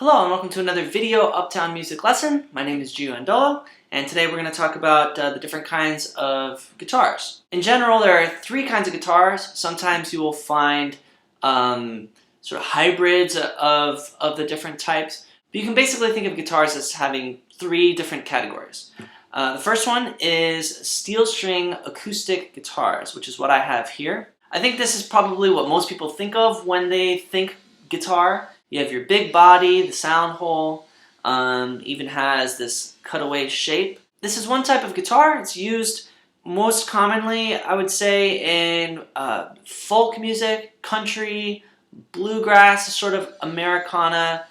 Hello and welcome to another video Uptown music lesson. My name is Gio Andollo, and today we're going to talk about the different kinds of guitars. In general, there are three kinds of guitars. Sometimes you will find sort of hybrids of the different types. But you can basically think of guitars as having three different categories. The first one is steel string acoustic guitars, which is what I have here. I think this is probably what most people think of when they think guitar. You have your big body, the sound hole, even has this cutaway shape. This is one type of guitar. It's used most commonly, I would say, in folk music, country, bluegrass, sort of Americana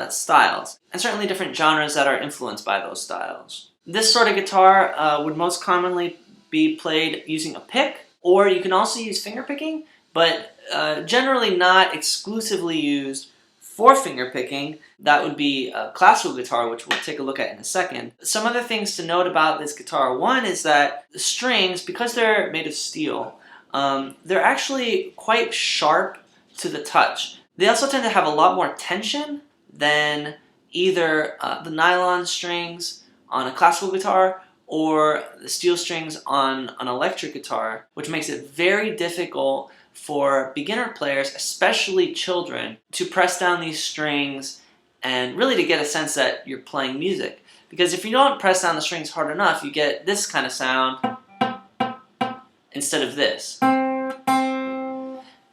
styles, and certainly different genres that are influenced by those styles. This sort of guitar would most commonly be played using a pick, or you can also use finger picking, but generally not exclusively used for finger picking. That would be a classical guitar, which we'll take a look at in a second. Some other things to note about this guitar. One is that the strings, because they're made of steel, they're actually quite sharp to the touch. They also tend to have a lot more tension than either the nylon strings on a classical guitar or the steel strings on an electric guitar, which makes it very difficult for beginner players, especially children, to press down these strings and really to get a sense that you're playing music. Because if you don't press down the strings hard enough, you get this kind of sound instead of this.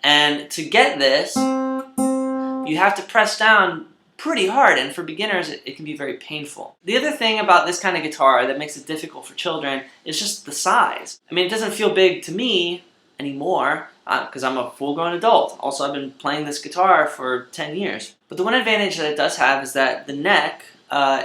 And to get this, you have to press down pretty hard, and for beginners it can be very painful. The other thing about this kind of guitar that makes it difficult for children is just the size. I mean, it doesn't feel big to me anymore, because I'm a full-grown adult. Also, I've been playing this guitar for 10 years. But the one advantage that it does have is that the neck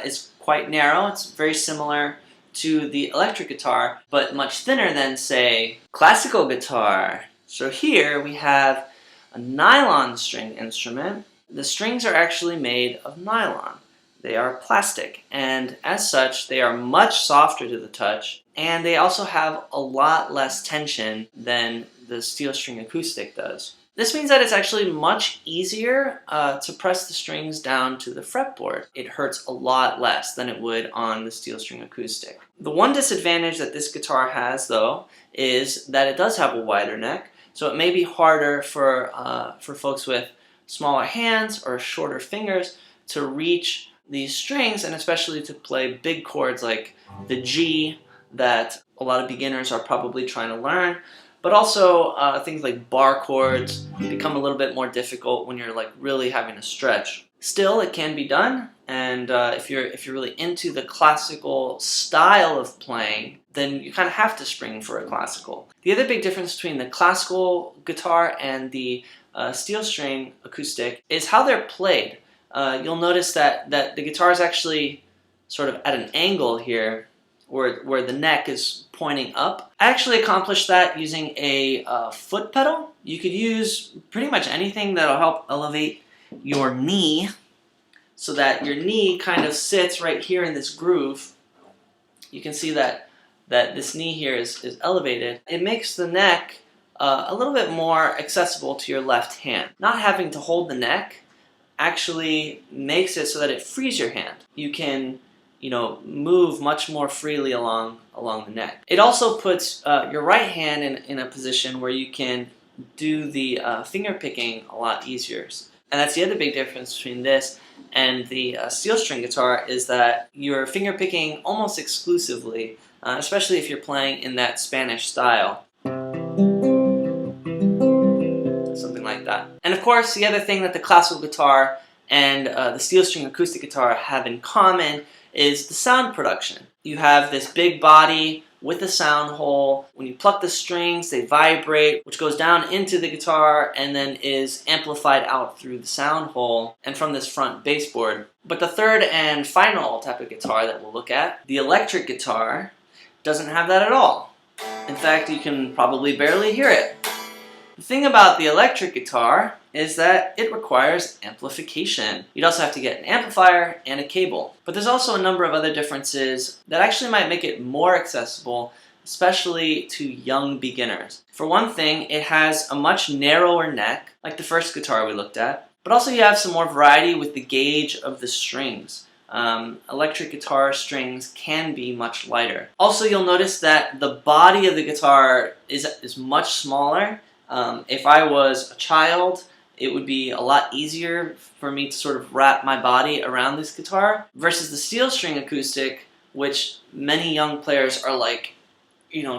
is quite narrow. It's very similar to the electric guitar, but much thinner than, say, classical guitar. So here we have a nylon string instrument. The strings are actually made of nylon. They are plastic, and as such, they are much softer to the touch, and they also have a lot less tension than the steel string acoustic does. This means that it's actually much easier to press the strings down to the fretboard. It hurts a lot less than it would on the steel string acoustic. The one disadvantage that this guitar has, though, is that it does have a wider neck, so it may be harder for folks with smaller hands or shorter fingers to reach these strings, and especially to play big chords like the G that a lot of beginners are probably trying to learn. But also things like bar chords become a little bit more difficult when you're like really having to stretch. Still, it can be done, and if you're really into the classical style of playing, then you kind of have to spring for a classical. The other big difference between the classical guitar and the steel string acoustic is how they're played. You'll notice that the guitar is actually sort of at an angle here, where the neck is pointing up. I actually accomplished that using a foot pedal. You could use pretty much anything that'll help elevate your knee so that your knee kind of sits right here in this groove. You can see that this knee here is elevated. It makes the neck a little bit more accessible to your left hand. Not having to hold the neck actually makes it so that it frees your hand. You can, move much more freely along the neck. It also puts your right hand in a position where you can do the finger picking a lot easier. And that's the other big difference between this and the steel string guitar, is that you're finger picking almost exclusively, especially if you're playing in that Spanish style. Something like that. And of course, the other thing that the classical guitar and the steel string acoustic guitar have in common is the sound production. You have this big body with a sound hole. When you pluck the strings, they vibrate, which goes down into the guitar and then is amplified out through the sound hole and from this front baseboard. But the third and final type of guitar that we'll look at, the electric guitar, doesn't have that at all. In fact, you can probably barely hear it. The thing about the electric guitar is that it requires amplification. You'd also have to get an amplifier and a cable. But there's also a number of other differences that actually might make it more accessible, especially to young beginners. For one thing, it has a much narrower neck, like the first guitar we looked at. But also you have some more variety with the gauge of the strings. Electric guitar strings can be much lighter. Also, you'll notice that the body of the guitar is much smaller. If I was a child, it would be a lot easier for me to sort of wrap my body around this guitar versus the steel string acoustic, which many young players are like,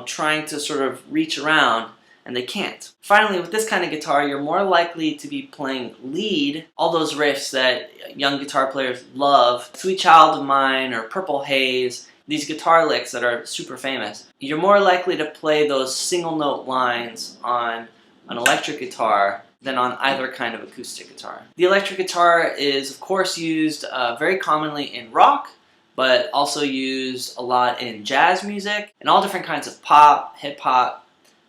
trying to sort of reach around, and they can't. Finally, with this kind of guitar, you're more likely to be playing lead, all those riffs that young guitar players love, Sweet Child of Mine or Purple Haze, these guitar licks that are super famous. You're more likely to play those single note lines on an electric guitar than on either kind of acoustic guitar. The electric guitar is, of course, used very commonly in rock, but also used a lot in jazz music and all different kinds of pop, hip-hop,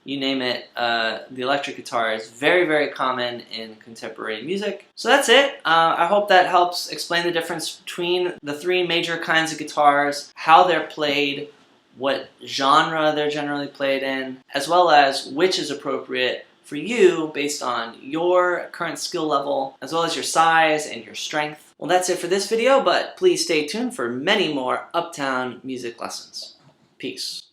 you name it. The electric guitar is very, very common in contemporary music. So that's it. I hope that helps explain the difference between the three major kinds of guitars, how they're played, what genre they're generally played in, as well as which is appropriate for you based on your current skill level, as well as your size and your strength. Well, that's it for this video, but please stay tuned for many more Uptown music lessons. Peace.